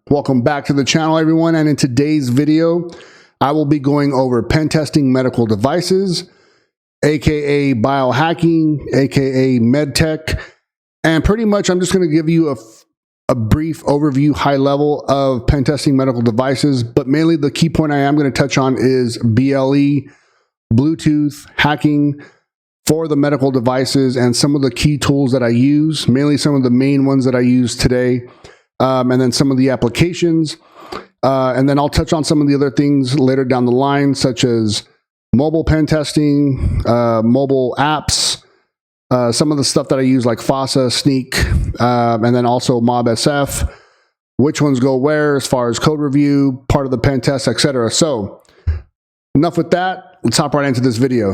Welcome back to the channel, everyone, and in today's video I will be going over pen testing medical devices, aka biohacking, aka medtech, and pretty much I'm just going to give you a brief overview, high level of pen testing medical devices, but mainly the key point I am going to touch on is BLE, Bluetooth, hacking for the medical devices, and some of the key tools that I use, mainly some of the main ones that I use today. And then some of the applications, and then I'll touch on some of the other things later down the line, such as mobile pen testing, mobile apps, some of the stuff that I use like FOSSA, Sneak, and then also MobSF, which ones go where as far as code review, part of the pen test, etc. So enough with that, let's hop right into this video.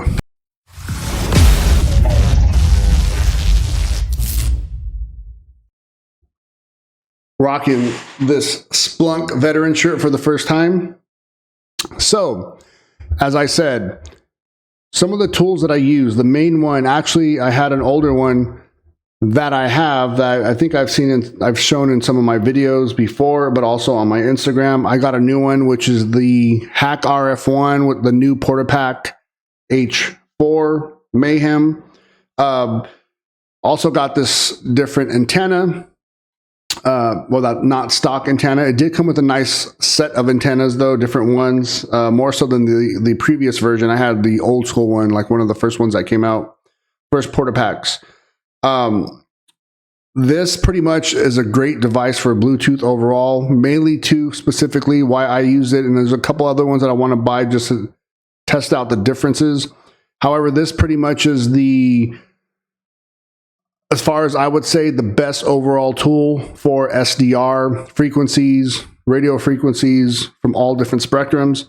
Rocking this Splunk veteran shirt for the first time. So, as I said, some of the tools that I use, the main one, actually I had an older one that I have that I think I've shown in some of my videos before, but also on my Instagram. I got a new one, which is the HackRF One with the new PortaPack H4 Mayhem. Also got this different antenna. Well, that not stock antenna. It did come with a nice set of antennas, though, different ones, more so than the previous version. I had the old school one, like one of the first ones that came out, first PortaPacks. This pretty much is a great device for Bluetooth overall, mainly specifically why I use it, and there's a couple other ones that I want to buy just to test out the differences. However, this pretty much is as far as I would say, the best overall tool for SDR frequencies, radio frequencies from all different spectrums,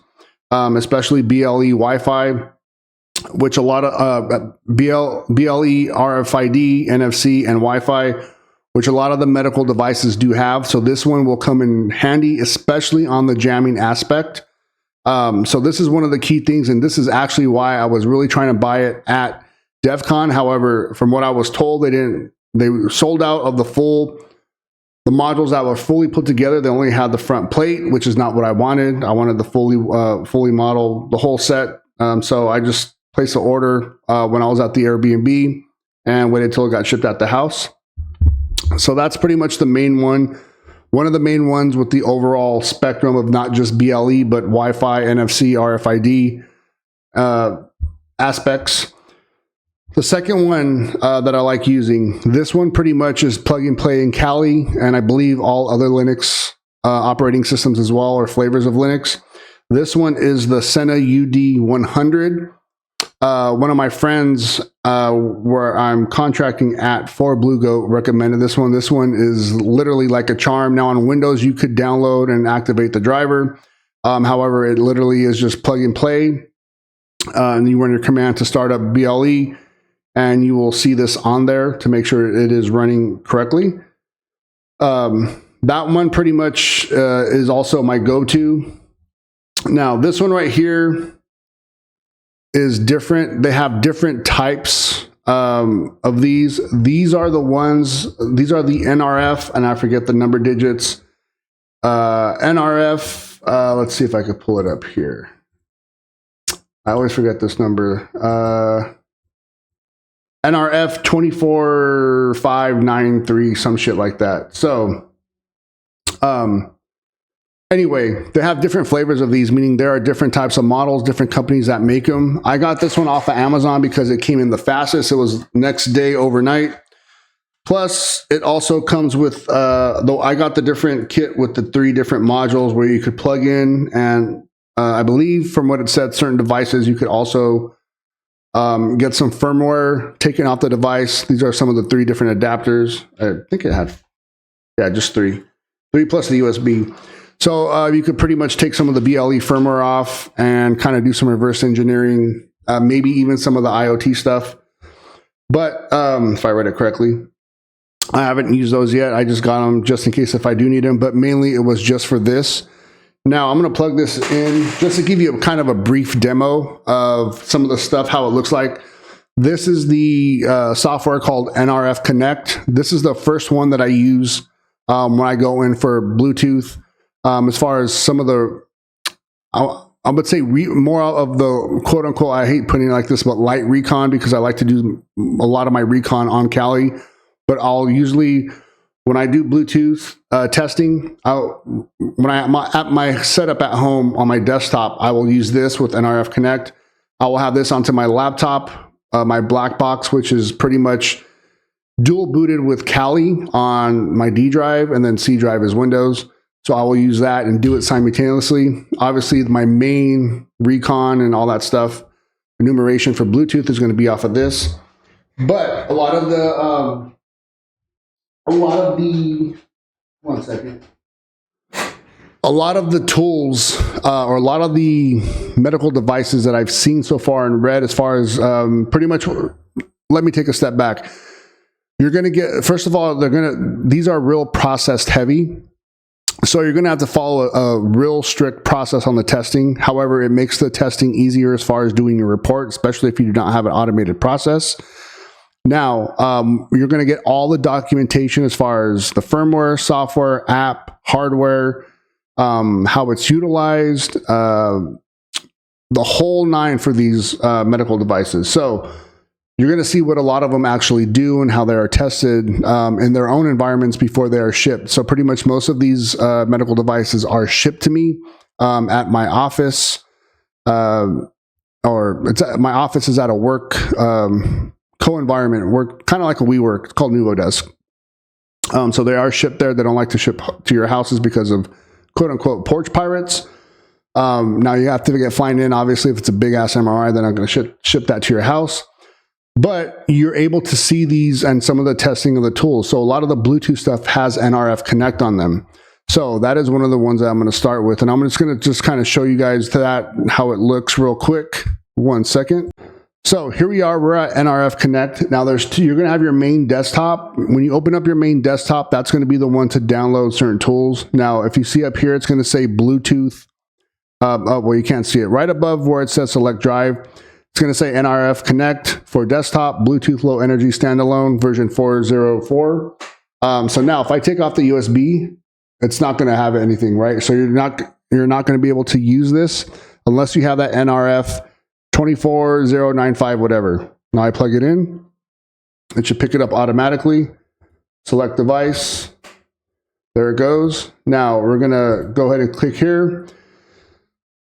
especially BLE Wi-Fi, which a lot of BLE, RFID, NFC, and Wi-Fi, which a lot of the medical devices do have. So this one will come in handy, especially on the jamming aspect. So this is one of the key things, and this is actually why I was really trying to buy it at DEF CON. However, from what I was told, they sold out of the modules that were fully put together. They only had the front plate, which is not what I wanted. I wanted the fully model, the whole set. So I just placed the order when I was at the Airbnb and waited until it got shipped at the house. So that's pretty much the main one. One of the main ones with the overall spectrum of not just BLE, but Wi-Fi, NFC, RFID aspects. The second one that I like using, this one pretty much is plug and play in Kali, and I believe all other Linux operating systems as well, or flavors of Linux. This one is the Senna UD100. One of my friends where I'm contracting at for Blue Goat recommended this one. This one is literally like a charm. Now on Windows, you could download and activate the driver. However, it literally is just plug and play. And you run your command to start up BLE. And you will see this on there to make sure it is running correctly. That one pretty much is also my go-to. Now, this one right here is different. They have different types of these. These are the NRF, and I forget the number digits. NRF, let's see if I could pull it up here. I always forget this number. NRF 24593, some shit like that. So, anyway, they have different flavors of these, meaning there are different types of models, different companies that make them. I got this one off of Amazon because it came in the fastest. It was next day, overnight. Plus, it also comes with, though I got the different kit with the 3 different modules where you could plug in, and I believe from what it said, certain devices you could also get some firmware taken off the device. These are some of the 3 different adapters. I think it had, yeah, just 3 plus the USB. So you could pretty much take some of the BLE firmware off and kind of do some reverse engineering, maybe even some of the IoT stuff. But if I read it correctly, I haven't used those yet. I just got them just in case if I do need them, but mainly it was just for this. Now I'm going to plug this in just to give you kind of a brief demo of some of the stuff, how it looks like. This is the software called NRF Connect. This is the first one that I use when I go in for Bluetooth As far as some of the, I would say more of the quote unquote, I hate putting it like this, but light recon, because I like to do a lot of my recon on Kali. But I'll usually, when I do Bluetooth testing, when I'm at my setup at home on my desktop, I will use this with NRF Connect. I will have this onto my laptop, my black box, which is pretty much dual booted with Kali on my D drive, and then C drive is Windows. So I will use that and do it simultaneously. Obviously, my main recon and all that stuff, enumeration for Bluetooth, is going to be off of this. But a lot of the, one second. A lot of the tools or a lot of the medical devices that I've seen so far and read, as far as pretty much, let me take a step back. You're going to get, first of all, these are real processed heavy. So you're going to have to follow a real strict process on the testing. However, it makes the testing easier as far as doing your report, especially if you do not have an automated process. Now, you're going to get all the documentation as far as the firmware, software, app, hardware, how it's utilized, the whole nine for these medical devices. So you're going to see what a lot of them actually do and how they are tested in their own environments before they are shipped. So pretty much most of these medical devices are shipped to me at my office, my office is at a work co-environment, work kind of like a WeWork. It's called NuvoDesk. So they are shipped there. They don't like to ship to your houses because of quote unquote porch pirates. Now you have to get flying in. Obviously, if it's a big ass MRI, then I'm going to ship that to your house. But you're able to see these and some of the testing of the tools. So a lot of the Bluetooth stuff has NRF Connect on them. So that is one of the ones that I'm going to start with. And I'm just going to kind of show you guys that, how it looks real quick. 1 second. So here we are, we're at NRF Connect. Now there's two, you're going to have your main desktop. When you open up your main desktop, that's going to be the one to download certain tools. Now, if you see up here, it's going to say Bluetooth. Well, you can't see it. Right above where it says select drive, it's going to say NRF Connect for desktop, Bluetooth low energy standalone version 404. So now if I take off the USB, it's not going to have anything, right? So you're not going to be able to use this unless you have that NRF 24095, whatever. Now I plug it in. It should pick it up automatically. Select device. There it goes. Now we're going to go ahead and click here.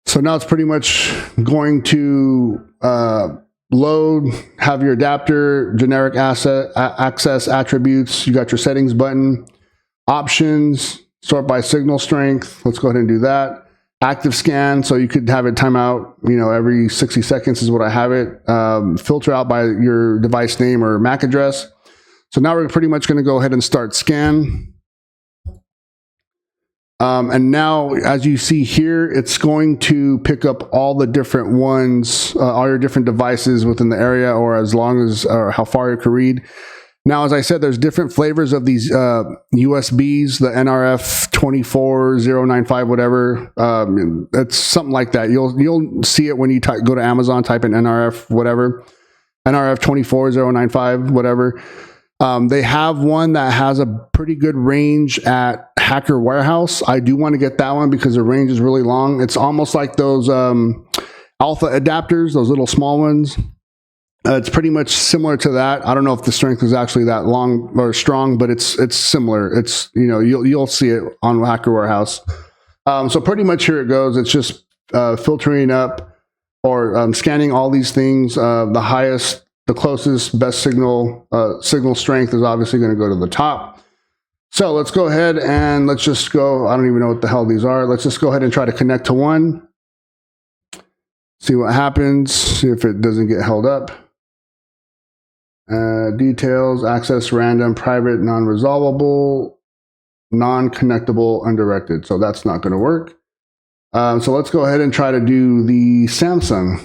So now it's pretty much going to load, have your adapter, generic access attributes. You got your settings button, options, sort by signal strength. Let's go ahead and do that. Active scan, so you could have it time out, every 60 seconds is what I have it. Filter out by your device name or MAC address. So now we're pretty much going to go ahead and start scan. And now, as you see here, it's going to pick up all the different ones, all your different devices within the area, or as long as, or how far you can read. Now, as I said, there's different flavors of these USBs, the NRF 24095, whatever. It's something like that. You'll see it when you go to Amazon, type in NRF, whatever, NRF 24095, whatever. They have one that has a pretty good range at Hacker Warehouse. I do want to get that one because the range is really long. It's almost like those alpha adapters, those little small ones. It's pretty much similar to that. I don't know if the strength is actually that long or strong, but it's similar. It's, you'll see it on Hacker Warehouse. So pretty much here it goes. It's just filtering up or scanning all these things. The highest, the closest, best signal strength is obviously going to go to the top. So let's go ahead and let's just go. I don't even know what the hell these are. Let's just go ahead and try to connect to one. See what happens. See if it doesn't get held up. Details, access random, private, non-resolvable, non-connectable, undirected. So that's not going to work. So let's go ahead and try to do the Samsung.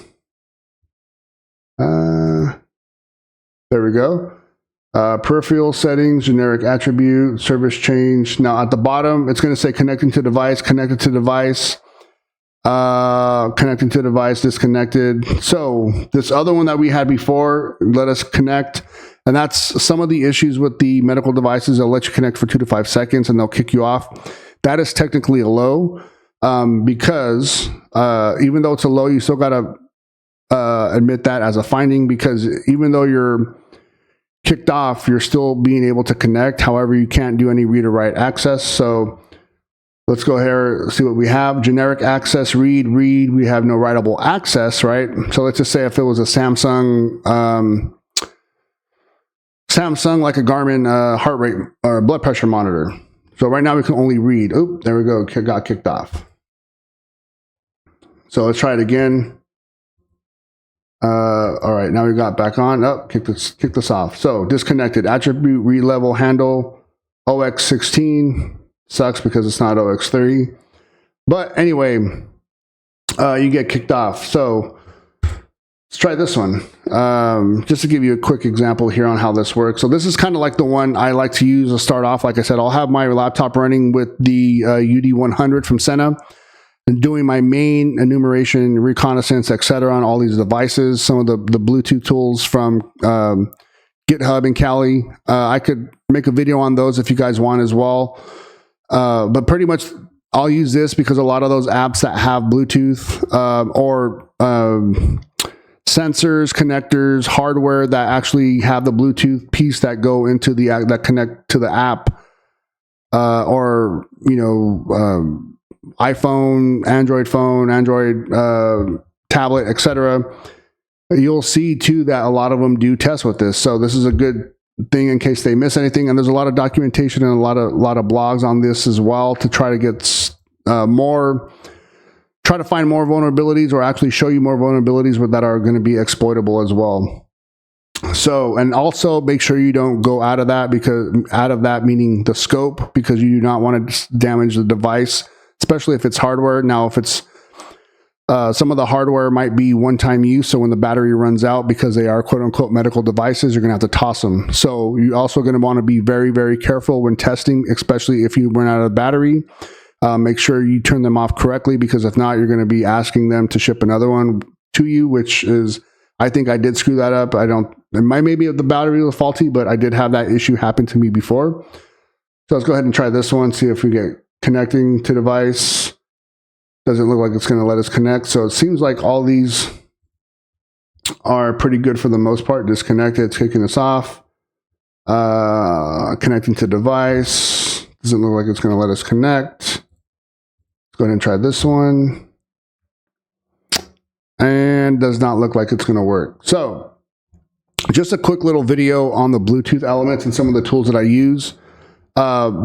There we go. Peripheral settings, generic attribute, service change. Now at the bottom, it's going to say connecting to device, connected to device, connecting to device, disconnected. So this other one that we had before, let us connect. And that's some of the issues with the medical devices. They'll let you connect for 2 to 5 seconds and they'll kick you off. that is technically a low, because even though it's a low, you still got to admit that as a finding, because even though you're kicked off, you're still being able to connect. However, you can't do any read or write access. So let's go here and see what we have. Generic access, read. We have no writable access, right? So let's just say if it was a Samsung like a Garmin heart rate or blood pressure monitor. So right now we can only read. Oop, there we go. Got kicked off. So let's try it again. All right, now we got back on. Oh, kick this off. So disconnected. Attribute read level handle OX16 sucks because it's not OX3. But anyway, you get kicked off. So let's try this one. Just to give you a quick example here on how this works. So this is kind of like the one I like to use to start off. Like I said, I'll have my laptop running with the UD100 from Senna, and doing my main enumeration, reconnaissance, etc. on all these devices. Some of the Bluetooth tools from GitHub and Kali. I could make a video on those if you guys want as well. But pretty much I'll use this because a lot of those apps that have Bluetooth or sensors, connectors, hardware that actually have the Bluetooth piece that go into the that connect to the app, or iPhone, Android phone, Android tablet, etc. You'll see too that a lot of them do test with this. So this is a good thing in case they miss anything. And there's a lot of documentation and a lot of blogs on this as well to try to get try to find more vulnerabilities, or actually show you more vulnerabilities that are going to be exploitable as well. So, and also make sure you don't go out of that, meaning the scope, because you do not want to damage the device, especially if it's hardware. Now, if it's some of the hardware might be one-time use, so when the battery runs out, because they are quote-unquote medical devices, you're going to have to toss them. So you're also going to want to be very, very careful when testing, especially if you run out of battery. Make sure you turn them off correctly, because if not, you're going to be asking them to ship another one to you, which is, I think I did screw that up. It might maybe the battery was faulty, but I did have that issue happen to me before. So let's go ahead and try this one, see if we get connecting to device. Doesn't look like it's going to let us connect. So it seems like all these are pretty good for the most part. Disconnected, it's kicking us off. Connecting to device. Doesn't look like it's going to let us connect. Let's go ahead and try this one. And does not look like it's going to work. So just a quick little video on the Bluetooth elements and some of the tools that I use.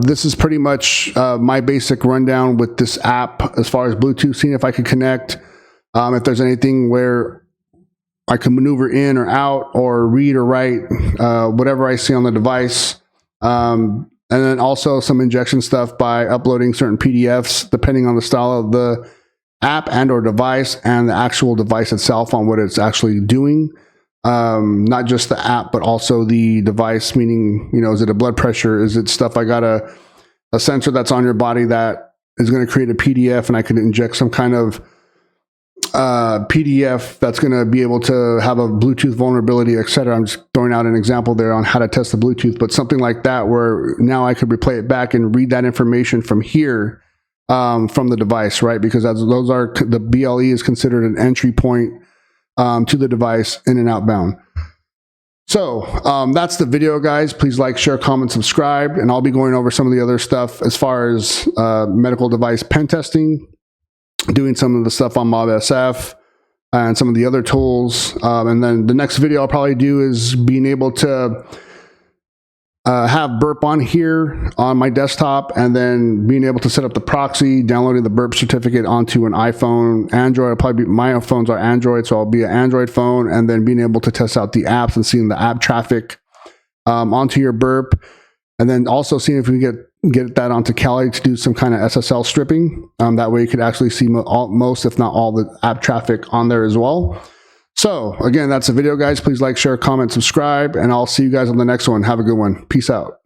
This is pretty much my basic rundown with this app as far as Bluetooth, seeing if I can connect, if there's anything where I can maneuver in or out or read or write, whatever I see on the device. And then also some injection stuff by uploading certain PDFs, depending on the style of the app and or device and the actual device itself on what it's actually doing. Not just the app, but also the device, meaning, is it a blood pressure? Is it stuff I got a sensor that's on your body that is going to create a PDF, and I can inject some kind of PDF that's going to be able to have a Bluetooth vulnerability, etc. I'm just throwing out an example there on how to test the Bluetooth, but something like that where now I could replay it back and read that information from here, from the device, right? Because those are, the BLE is considered an entry point to the device in and outbound. So that's the video, guys. Please like, share, comment, subscribe, and I'll be going over some of the other stuff as far as medical device pen testing, doing some of the stuff on MobSF and some of the other tools. And then the next video I'll probably do is being able to have burp on here on my desktop, and then being able to set up the proxy, downloading the burp certificate onto an iPhone, Android. My phones are Android, so I'll be an Android phone, and then being able to test out the apps and seeing the app traffic onto your burp, and then also seeing if we can get that onto Kali to do some kind of SSL stripping. That way you could actually see most, if not all, the app traffic on there as well. So again, that's the video, guys. Please like, share, comment, subscribe, and I'll see you guys on the next one. Have a good one. Peace out.